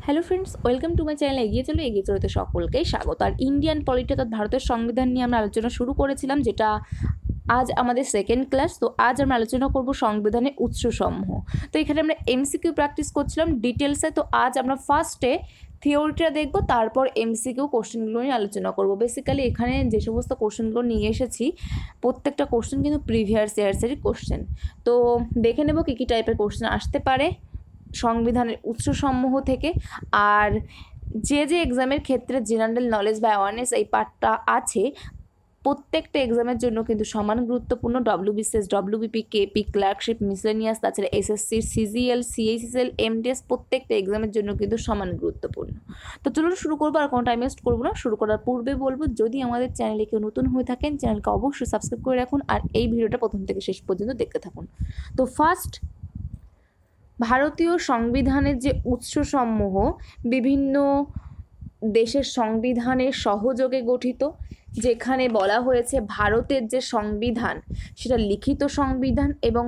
Hello friends, welcome to my channel এগিয়ে চলোতে সকলকেই স্বাগত। আর ইন্ডিয়ান পলিটি অর্থাৎ ভারতের সংবিধান নিয়ে আমরা আলোচনা শুরু করেছিলাম, যেটা আজ আমাদের সেকেন্ড ক্লাস। তো আজ আমরা আলোচনা করব সংবিধানের উৎসসমূহ। তো এখানে আমরা এমসিকিউ প্র্যাকটিস করছিলাম ডিটেলসে। তো আজ আমরা ফার্স্টে থিওরিটা দেখব, তারপর এমসিকিউ কোশ্চেনগুলো নিয়ে আলোচনা করব। বেসিক্যালি এখানে যে সমস্ত কোশ্চেনগুলো নিয়ে এসেছি প্রত্যেকটা কোশ্চেন কিন্তু প্রিভিয়াস ইয়ার্সেরই কোশ্চেন। তো দেখে নেব কী কী টাইপের কোশ্চেন আসতে পারে সংবিধানের উৎসসমূহ থেকে। আর যে এক্সামের ক্ষেত্রে জেনারেল নলেজ বা অ্যাওয়ারনেস এই পার্টটা আছে, প্রত্যেকটা এক্সামের জন্য কিন্তু সমান গুরুত্বপূর্ণ। WBCS, WBP, KP, clerkship, miscellaneous, তাছাড়া এসএসসি, সিজিএল, সিএইচএসএল, এমটিএস প্রত্যেকটা এক্সামের জন্য কিন্তু সমান গুরুত্বপূর্ণ। তো চলুন শুরু করবো, আর কোনো টাইম ওয়েস্ট করবো না। শুরু করার পূর্বে বলবো, যদি আমাদের চ্যানেলে কেউ নতুন হয়ে থাকেন চ্যানেলকে অবশ্যই সাবস্ক্রাইব করে রাখুন, আর এই ভিডিওটা প্রথম থেকে শেষ পর্যন্ত দেখতে থাকুন। তো ফার্স্ট, ভারতীয় সংবিধানের যে উৎসসমূহ বিভিন্ন দেশের সংবিধানের সহযোগে গঠিত, যেখানে বলা হয়েছে ভারতের যে সংবিধান সেটা লিখিত সংবিধান এবং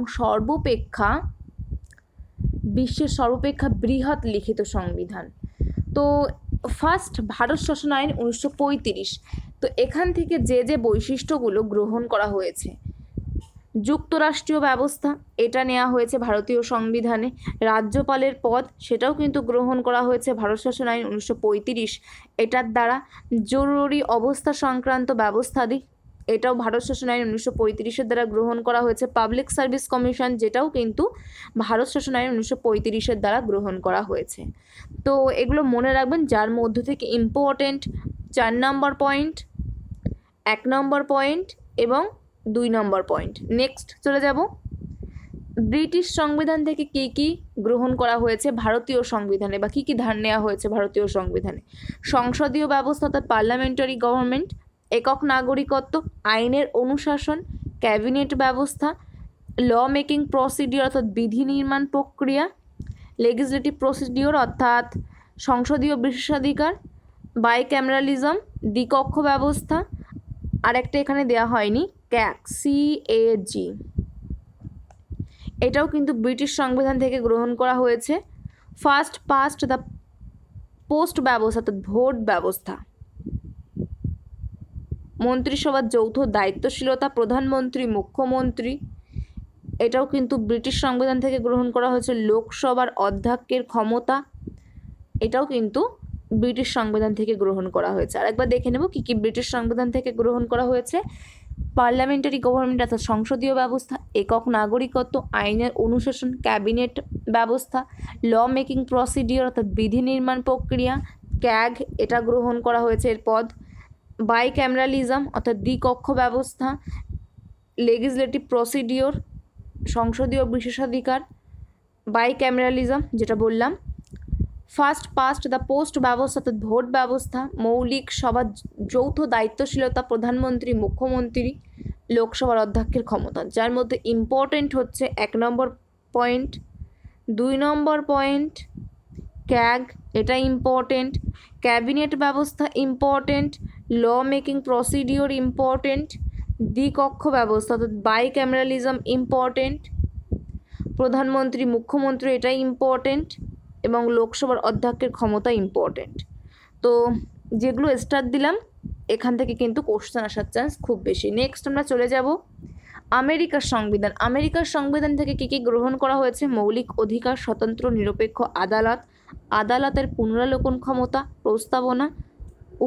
বিশ্বের সর্বাপেক্ষা বৃহৎ লিখিত সংবিধান। তো ফার্স্ট, ভারত শাসন আইন 1935। তো এখান থেকে যে বৈশিষ্ট্যগুলো গ্রহণ করা হয়েছে, যুক্তরাষ্ট্রীয় ব্যবস্থা এটা নেওয়া হয়েছে ভারতীয় সংবিধানে। রাজ্যপালের পদ সেটাও কিন্তু গ্রহণ করা হয়েছে ভারত শাসন আইন 1935 এটার দ্বারা। জরুরি অবস্থা সংক্রান্ত ব্যবস্থাদি এটাও ভারত শাসন আইন 1935 দ্বারা গ্রহণ করা হয়েছে। পাবলিক সার্ভিস কমিশন যেটাও কিন্তু ভারত শাসন আইন 1935 দ্বারা গ্রহণ করা হয়েছে। তো এগুলো মনে রাখবেন, যার মধ্য থেকে ইম্পর্টেন্ট 4 নম্বর পয়েন্ট, 1 নম্বর পয়েন্ট এবং 2 নম্বর পয়েন্ট। নেক্সট চলে যাব, ব্রিটিশ সংবিধান থেকে কী কী গ্রহণ করা হয়েছে ভারতীয় সংবিধানে, বা কী কী ধার নেওয়া হয়েছে ভারতীয় সংবিধানে। সংসদীয় ব্যবস্থা অর্থাৎ পার্লামেন্টারি গভর্নমেন্ট, একক নাগরিকত্ব, আইনের অনুশাসন, ক্যাবিনেট ব্যবস্থা, ল মেকিং প্রসিডিওর অর্থাৎ বিধি নির্মাণ প্রক্রিয়া, লেজিসলেটিভ প্রসিডিওর অর্থাৎ সংসদীয় বিশেষাধিকার, বাইক্যামেরালিজম, দ্বিকক্ষ ব্যবস্থা, আর একটা এখানে দেওয়া হয়নি, CAG, এটাও কিন্তু ব্রিটিশ সংবিধান থেকে গ্রহণ করা হয়েছে। ফার্স্ট পাস্ট দ্য পোস্ট ব্যবস্থা অর্থাৎ ভোট ব্যবস্থা, মন্ত্রিসভার যৌথ দায়িত্বশীলতা, প্রধানমন্ত্রী, মুখ্যমন্ত্রী, এটাও কিন্তু ব্রিটিশ সংবিধান থেকে গ্রহণ করা হয়েছে। লোকসভার অধ্যক্ষের ক্ষমতা, এটাও কিন্তু ব্রিটিশ সংবিধান থেকে গ্রহণ করা হয়েছে। আর একবার দেখে নেব কী কী ব্রিটিশ সংবিধান থেকে গ্রহণ করা হয়েছে। পার্লামেন্টারি গভর্নমেন্ট অর্থাৎ সংসদীয় ব্যবস্থা, একক নাগরিকত্ব, আইনের অনুশাসন, ক্যাবিনেট ব্যবস্থা, ল মেকিং প্রসিডিওর অর্থাৎ বিধি নির্মাণ প্রক্রিয়া, CAG এটা গ্রহণ করা হয়েছে এর পদ, বাইক্যামেরালিজম অর্থাৎ দ্বিকক্ষ ব্যবস্থা, লেজিসলেটিভ প্রসিডিওর সংসদীয় বিশেষাধিকার, বাইক্যামেরালিজম যেটা বললাম, ফার্স্ট পাস্ট দ্য পোস্ট ব্যবস্থা অর্থাৎ ভোট ব্যবস্থা, মৌলিক সভার যৌথ দায়িত্বশীলতা, প্রধানমন্ত্রী, মুখ্যমন্ত্রী, লোকসভার অধ্যক্ষের ক্ষমতা। যার মধ্যে ইম্পর্টেন্ট হচ্ছে 1 নম্বর পয়েন্ট, 2 নম্বর পয়েন্ট, CAG এটা ইম্পর্টেন্ট, ক্যাবিনেট ব্যবস্থা important, law making procedure important, দ্বিকক্ষ ব্যবস্থা অর্থাৎ বাইক্যামেরালিজম ইম্পর্টেন্ট, প্রধানমন্ত্রী, মুখ্যমন্ত্রী এটা ইম্পর্টেন্ট, এবং লোকসভার অধ্যক্ষের ক্ষমতা ইম্পর্টেন্ট। তো যেগুলো স্টার দিলাম এখান থেকে কিন্তু কোশ্চেন আসার চান্স খুব বেশি। নেক্সট আমরা চলে যাব আমেরিকার সংবিধান। আমেরিকার সংবিধান থেকে কী কী গ্রহণ করা হয়েছে, মৌলিক অধিকার, স্বতন্ত্র নিরপেক্ষ আদালত, আদালতের পুনরালোকন ক্ষমতা, প্রস্তাবনা,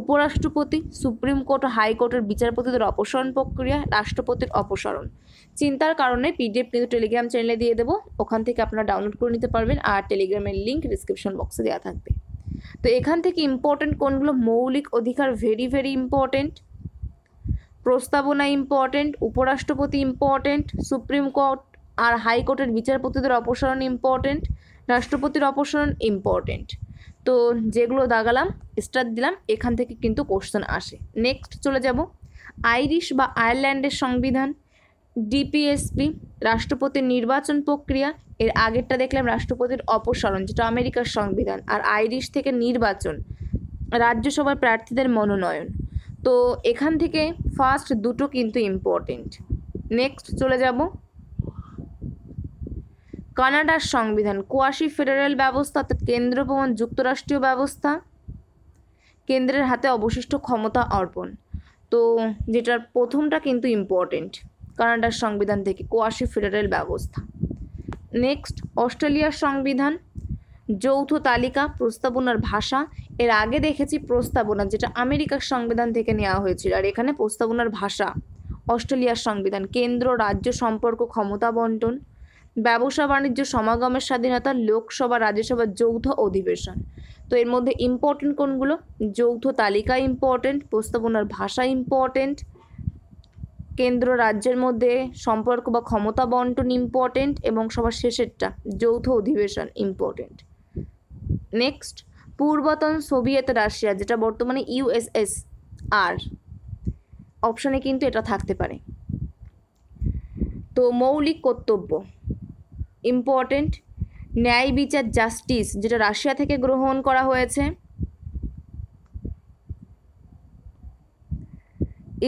উপরাষ্ট্রপতি, সুপ্রিম কোর্ট ও হাইকোর্টের বিচারপতিদের অপসারণ প্রক্রিয়া, রাষ্ট্রপতির অপসারণ। চিন্তার কারণে PDF কিন্তু টেলিগ্রাম চ্যানেলে দিয়ে দেবো, ওখান থেকে আপনারা ডাউনলোড করে নিতে পারবেন, আর টেলিগ্রামের লিঙ্ক ডিসক্রিপশন বক্সে দেওয়া থাকবে। তো এখান থেকে ইম্পর্টেন্ট কোনগুলো, মৌলিক অধিকার ভেরি ইম্পর্টেন্ট, প্রস্তাবনা ইম্পর্টেন্ট, উপরাষ্ট্রপতি ইম্পর্টেন্ট, সুপ্রিম কোর্ট আর হাইকোর্টের বিচারপতিদের অপসারণ ইম্পর্টেন্ট, রাষ্ট্রপতির অপসারণ ইম্পর্টেন্ট। তো যেগুলো দাগালাম স্টার দিলাম এখান থেকে কিন্তু কোশ্চেন আসে। নেক্সট চলে যাব আইরিশ বা আয়ারল্যান্ডের সংবিধান, DPSP, রাষ্ট্রপতির নির্বাচন প্রক্রিয়া, এর আগেরটা দেখলাম রাষ্ট্রপতির অপসারণ যেটা আমেরিকার সংবিধান, আর আইরিশ থেকে নির্বাচন, রাজ্যসভার প্রার্থীদের মনোনয়ন। তো এখান থেকে ফার্স্ট দুটো কিন্তু ইম্পর্টেন্ট। নেক্সট চলে যাব কানাডার সংবিধান কোয়াসি ফেডারেল ব্যবস্থা, অর্থাৎ কেন্দ্রপ্রধান যুক্তরাষ্ট্রীয় ব্যবস্থা, কেন্দ্রের হাতে অবশিষ্ট ক্ষমতা অর্পণ। তো যেটার প্রথমটা কিন্তু ইম্পর্টেন্ট, কানাডার সংবিধান থেকে কোয়াসি ফেডারেল ব্যবস্থা। নেক্সট, অস্ট্রেলিয়ার সংবিধান যৌথ তালিকা, প্রস্তাবনার ভাষা। এর আগে দেখেছি প্রস্তাবনা, যেটা আমেরিকার সংবিধান থেকে নেওয়া হয়েছিল, আর এখানে প্রস্তাবনার ভাষা। অস্ট্রেলিয়ার সংবিধান কেন্দ্র রাজ্য সম্পর্ক, ক্ষমতা বন্টন, ব্যবসা বাণিজ্য, সমাগমের স্বাধীনতা, লোকসভা রাজ্যসভার যৌথ অধিবেশন। তো এর মধ্যে ইম্পর্টেন্ট কোনগুলো? যৌথ তালিকা ইম্পর্টেন্ট, প্রস্তাবনার ভাষা ইম্পর্টেন্ট, কেন্দ্র রাজ্যের মধ্যে সম্পর্ক বা ক্ষমতা বন্টন ইম্পর্টেন্ট, এবং সবার শেষেরটা যৌথ অধিবেশন ইম্পর্টেন্ট। নেক্সট, পূর্বতন সোভিয়েত রাশিয়া, যেটা বর্তমানে ইউএসএসআর, অপশানে কিন্তু এটা থাকতে পারে। তো মৌলিক কর্তব্য ইম্পর্টেন্ট, ন্যায় বিচার জাস্টিস, যেটা রাশিয়া থেকে গ্রহণ করা হয়েছে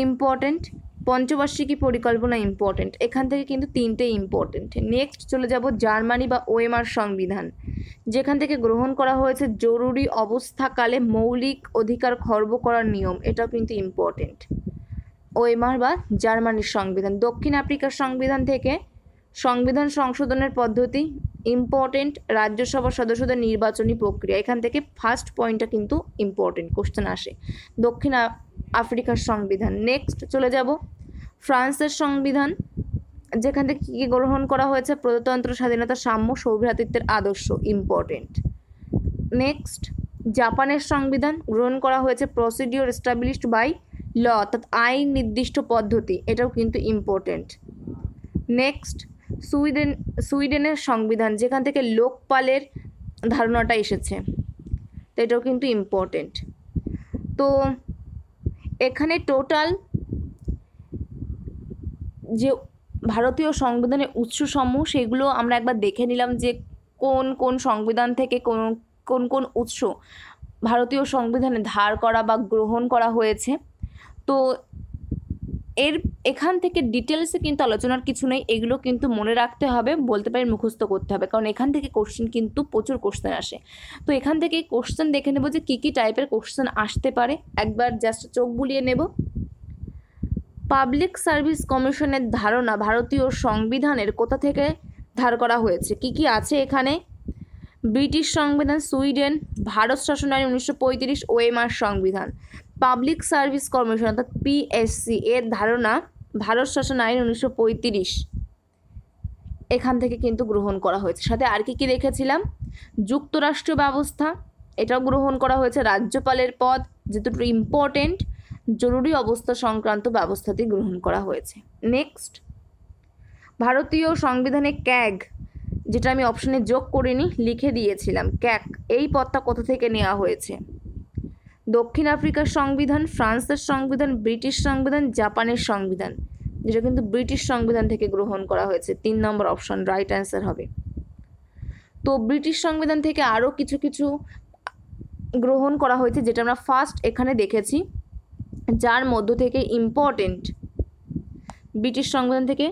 ইম্পর্টেন্ট, পঞ্চবার্ষিকী পরিকল্পনা ইম্পর্টেন্ট। এখান থেকে কিন্তু তিনটে ইম্পর্টেন্ট। নেক্সট চলে যাব জার্মানি বা ওয়েমার সংবিধান, যেখান থেকে গ্রহণ করা হয়েছে জরুরি অবস্থাকালে মৌলিক অধিকার খর্ব করার নিয়ম, এটাও কিন্তু ইম্পর্টেন্ট। ওয়েমার বা জার্মানির সংবিধান। দক্ষিণ আফ্রিকার সংবিধান থেকে সংবিধান সংশোধনের পদ্ধতি ইম্পর্টেন্ট, রাজ্যসভার সদস্যদের নির্বাচনী প্রক্রিয়া। এখান থেকে ফার্স্ট পয়েন্টটা কিন্তু ইম্পর্টেন্ট, কোশ্চেন আসে। দক্ষিণ আফ্রিকার সংবিধান। নেক্সট চলে যাব ফ্রান্সের সংবিধান, যেখান থেকে কী গ্রহণ করা হয়েছে? প্রজাতন্ত্র, স্বাধীনতা, সাম্য, সৌভ্রাতৃত্বের আদর্শ ইম্পর্টেন্ট। নেক্সট জাপানের সংবিধান, গ্রহণ করা হয়েছে প্রসিডিওর এস্টাবলিশড বাই ল, অর্থাৎ আইন নির্দিষ্ট পদ্ধতি, এটাও কিন্তু ইম্পর্টেন্ট। নেক্সট সুইডেনের সংবিধান, যেখান থেকে লোকপালের ধারণাটা এসেছে, তো এটাও কিন্তু ইম্পর্টেন্ট। তো এখানে টোটাল যে ভারতীয় সংবিধানের উৎসসমূহ সেগুলো আমরা একবার দেখে নিলাম, যে কোন কোন সংবিধান থেকে কোন কোন উৎস ভারতীয় সংবিধানে ধার করা বা গ্রহণ করা হয়েছে। তো এখান থেকে ডিটেলসে কিন্তু আলোচনার কিছু নেই, এগুলো কিন্তু মনে রাখতে হবে, বলতে পারি মুখস্থ করতে হবে, কারণ এখান থেকে কোশ্চেন কিন্তু প্রচুর কোশ্চেন আসে। তো এখান থেকে কোশ্চেন দেখে নেব যে কী কী টাইপের কোশ্চেন আসতে পারে, একবার জাস্ট চোখ বুলিয়ে নেব। পাবলিক সার্ভিস কমিশনের ধারণা ভারতীয় সংবিধানের কোথা থেকে ধার করা হয়েছে? কি কি আছে এখানে? ব্রিটিশ সংবিধান, সুইডেন, ভারত শাসন আইন 1935, ওয়েমার সংবিধান। পাবলিক সার্ভিস কমিশন অর্থাৎ পিএসসি এর ধারণা ভারত শাসন আইন 1935, এখান থেকে কিন্তু গ্রহণ করা হয়েছে। সাথে আর কি রেখেছিলাম? যুক্তরাষ্ট্রীয় ব্যবস্থা, এটাও গ্রহণ করা হয়েছে। রাজ্যপালের পদ, যে দুটো ইম্পর্টেন্ট, জরুরি অবস্থা সংক্রান্ত ব্যবস্থাটি গ্রহণ করা হয়েছে। নেক্সট ভারতীয় সংবিধানে ক্যাগ, যেটা আমি অপশনে যোগ করিনি, লিখে দিয়েছিলাম ক্যাগ, এই পদটা কোথা থেকে নেওয়া হয়েছে? দক্ষিণ আফ্রিকার সংবিধান, ফ্রান্সের সংবিধান, ব্রিটিশ সংবিধান, জাপানের সংবিধান, যেটা কিন্তু ব্রিটিশ সংবিধান থেকে গ্রহণ করা হয়েছে। 3 নম্বর অপশন রাইট অ্যান্সার হবে। তো ব্রিটিশ সংবিধান থেকে আরও কিছু কিছু গ্রহণ করা হয়েছে, যেটা আমরা ফার্স্ট এখানে দেখেছি, যার মধ্য থেকে ইম্পর্টেন্ট ব্রিটিশ সংবিধান থেকে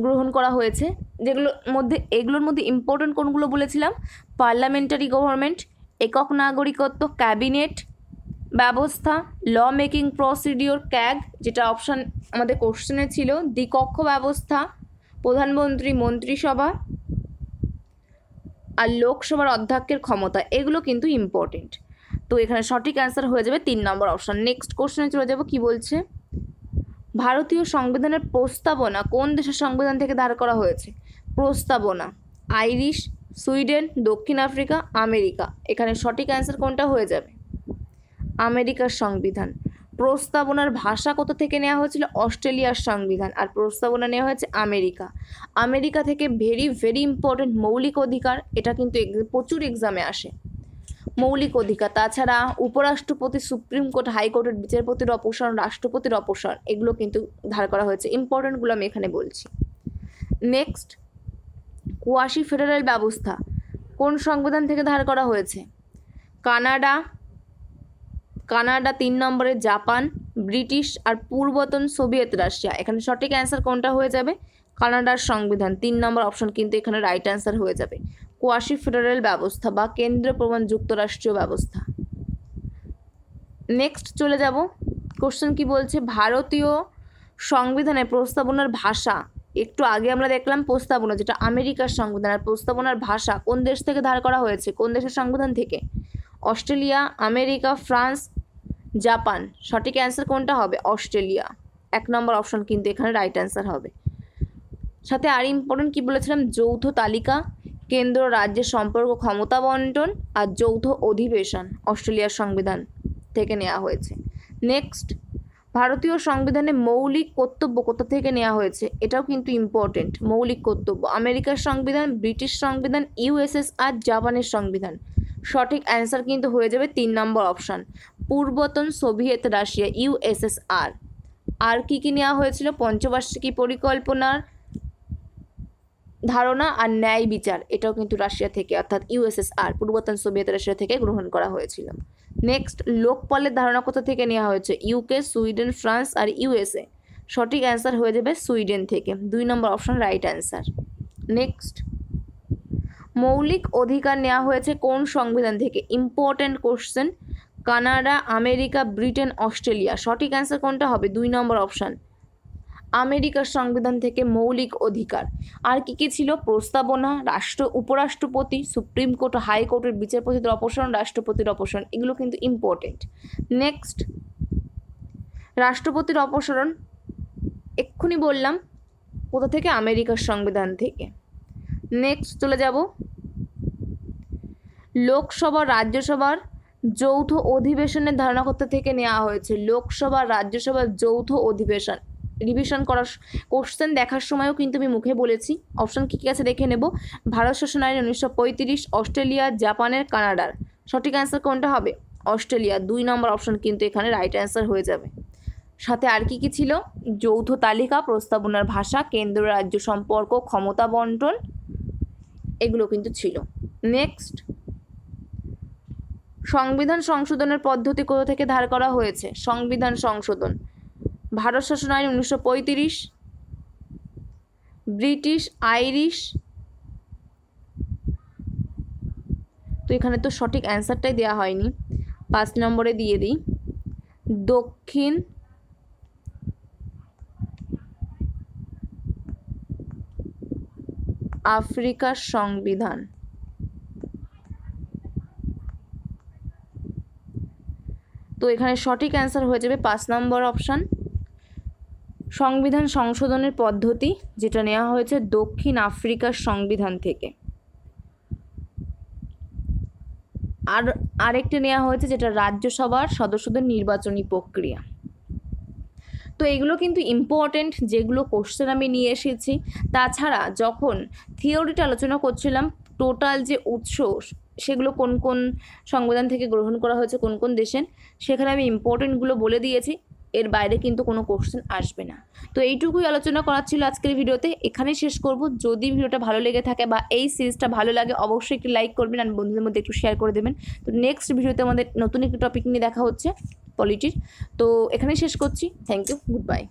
গ্রহণ করা হয়েছে, এগুলোর মধ্যে ইম্পর্টেন্ট কোনগুলো বলেছিলাম? পার্লামেন্টারি গভর্নমেন্ট, একক নাগরিকত্ব, ক্যাবিনেট ব্যবস্থা, ল মেকিং প্রসিডিওর ক্যাগ, যেটা অপশান আমাদের কোশ্চেনে ছিল, দ্বিকক্ষ ব্যবস্থা, প্রধানমন্ত্রী মন্ত্রিসভা, আর লোকসভার অধ্যক্ষের ক্ষমতা, এগুলো কিন্তু ইম্পর্টেন্ট। তো এখানে সঠিক অ্যান্সার হয়ে যাবে 3 নম্বর অপশান। নেক্সট কোশ্চেনে চলে যাব, কি বলছে? ভারতীয় সংবিধানের প্রস্তাবনা কোন দেশের সংবিধান থেকে ধার করা হয়েছে? প্রস্তাবনা আইরিশ, সুইডেন, দক্ষিণ আফ্রিকা, আমেরিকা। এখানে সঠিক অ্যান্সার কোনটা হয়ে যাবে? আমেরিকার সংবিধান। প্রস্তাবনার ভাষা কোথা থেকে নেওয়া হয়েছিল? অস্ট্রেলিয়ার সংবিধান। আর প্রস্তাবনা নেওয়া হয়েছে আমেরিকা। আমেরিকা থেকে ভেরি ভেরি ইম্পর্টেন্ট মৌলিক অধিকার, এটা কিন্তু প্রচুর এক্সামে আসে। মৌলিক অধিকার, তাছাড়া উপরাষ্ট্রপতি, সুপ্রিম কোর্ট, হাইকোর্টের বিচারপতির অপসারণ, রাষ্ট্রপতির অপসারণ, এগুলো কিন্তু ধার করা হয়েছে। ইম্পর্টেন্টগুলো আমি এখানে বলছি। নেক্সট কোয়াসি ফেডারেল ব্যবস্থা কোন সংবিধান থেকে ধার করা হয়েছে? কানাডা 3 নম্বরে, জাপান, ব্রিটিশ, আর পূর্বতন সোভিয়েত রাশিয়া। এখানে সঠিক অ্যান্সার কোনটা হয়ে যাবে? কানাডার সংবিধান 3 নম্বর অপশন কিন্তু এখানে রাইট অ্যান্সার হয়ে যাবে। কোয়াসি ফেডারেল ব্যবস্থা বা কেন্দ্র প্রমাণ যুক্তরাষ্ট্রীয় ব্যবস্থা। নেক্সট চলে যাব, কোশ্চেন কি বলছে, ভারতীয় সংবিধানের প্রস্তাবনার ভাষা, একটু আগে আমরা দেখলাম প্রস্তাবনা যেটা আমেরিকার সংবিধানের প্রস্তাবনার ভাষা কোন দেশ থেকে ধার করা হয়েছে, কোন দেশের সংবিধান থেকে? Australia, America, France, Japan. সঠিক অ্যান্সার কোনটা হবে? অস্ট্রেলিয়া। 1 নম্বর অপশন কিন্তু এখানে রাইট অ্যান্সার হবে। সাথে আর ইম্পর্টেন্ট কি বলেছিলাম, যৌথ তালিকা, কেন্দ্র রাজ্যের সম্পর্ক, ক্ষমতা বন্টন আর যৌথ অধিবেশন অস্ট্রেলিয়ার সংবিধান থেকে নেওয়া হয়েছে। নেক্সট, ভারতীয় সংবিধানে মৌলিক কর্তব্য কোথা থেকে নেওয়া হয়েছে? এটাও কিন্তু ইম্পর্টেন্ট। মৌলিক কর্তব্য আমেরিকার সংবিধান, ব্রিটিশ সংবিধান, ইউএসএসআর, জাপানের সংবিধান। সঠিক অ্যান্সার কিন্তু হয়ে যাবে 3 নম্বর অপশান, পূর্বতন সোভিয়েত রাশিয়া, ইউএসএসআর। আর কি কি নেওয়া হয়েছিল? পঞ্চবার্ষিকী পরিকল্পনার ধারণা আর ন্যায় বিচার, এটাও কিন্তু রাশিয়া থেকে অর্থাৎ ইউএসএসআর, পূর্বতন সোভিয়েত রাশিয়া থেকে গ্রহণ করা হয়েছিল। নেক্সট, লোকপালের ধারণা কোথা থেকে নেওয়া হয়েছে? ইউকে, সুইডেন, ফ্রান্স আর ইউএসএ। সঠিক অ্যান্সার হয়ে যাবে সুইডেন থেকে। 2 নম্বর অপশন রাইট অ্যান্সার। নেক্সট, মৌলিক অধিকার নেওয়া হয়েছে কোন সংবিধান থেকে? Important question. Canada, America, Britain, Australia. সঠিক অ্যান্সার কোনটা হবে? 2 নম্বর অপশান, আমেরিকার সংবিধান থেকে মৌলিক অধিকার। আর কি কি ছিল? প্রস্তাবনা, উপরাষ্ট্রপতি, সুপ্রিম কোর্ট, হাইকোর্টের বিচারপতিদের অপসারণ, রাষ্ট্রপতির অপসারণ, এগুলো কিন্তু ইম্পর্টেন্ট। নেক্সট, রাষ্ট্রপতির অপসারণ এক্ষুনি বললাম কোথা থেকে? আমেরিকার সংবিধান থেকে। নেক্সট চলে যাব, লোকসভা রাজ্যসভার যৌথ অধিবেশনের ধারণা কোথা থেকে নেওয়া হয়েছে? লোকসভা রাজ্যসভার যৌথ অধিবেশন। রিভিশন করার কোশ্চেন দেখার সময়ও কিন্তু আমি মুখে বলেছি। অপশন কী কী আছে দেখে নেব। ভারত শাসন আইন 1935, অস্ট্রেলিয়া, জাপানের, কানাডার। সঠিক অ্যান্সার কোনটা হবে? অস্ট্রেলিয়া। 2 নম্বর অপশন কিন্তু এখানে রাইট অ্যান্সার হয়ে যাবে। সাথে আর কি কি ছিল? যৌথ তালিকা, প্রস্তাবনার ভাষা, কেন্দ্র রাজ্য সম্পর্ক, ক্ষমতা বন্টন, এগুলো কিন্তু ছিল। নেক্সট, সংবিধান সংশোধনের পদ্ধতি কোথা থেকে ধার করা হয়েছে? সংবিধান সংশোধন ভারত শাসন আইন 1935, ব্রিটিশ, আইরিশ। তো এখানে তো সঠিক অ্যান্সারটাই দেওয়া হয়নি, 5 নম্বরে দিয়ে দিই, দক্ষিণ আফ্রিকার সংবিধান। তো এখানে সঠিক অ্যান্সার হয়ে যাবে 5 নম্বর অপশান, সংবিধান সংশোধনের পদ্ধতি যেটা নেওয়া হয়েছে দক্ষিণ আফ্রিকার সংবিধান থেকে। আর আরেকটা নেওয়া হয়েছে যেটা রাজ্যসভার সদস্যদের নির্বাচনী প্রক্রিয়া। তো এগুলো কিন্তু ইম্পর্টেন্ট যেগুলো কোশ্চেন আমি নিয়ে এসেছি। তাছাড়া যখন থিওরিটা আলোচনা করছিলাম টোটাল যে উৎস সেগুলো কোন কোন সংবিধান থেকে গ্রহণ করা হয়েছে কোন কোন দেশের, সেখানে আমি ইম্পর্টেন্টগুলো বলে দিয়েছি। এর বাইরে কিন্তু কোনো কোশ্চেন আসবে না। তো এইটুকুই আলোচনা করার ছিল আজকের ভিডিওতে, এখানেই শেষ করব। যদি ভিডিওটা ভালো লেগে থাকে বা এই সিরিজটা ভালো লাগে অবশ্যই একটু লাইক করবেন আর বন্ধুদের মধ্যে একটু শেয়ার করে দেবেন। তো নেক্সট ভিডিওতে আমাদের নতুন একটি টপিক নিয়ে দেখা হচ্ছে পলিটির। তো এখানেই শেষ করছি। Thank you, good bye.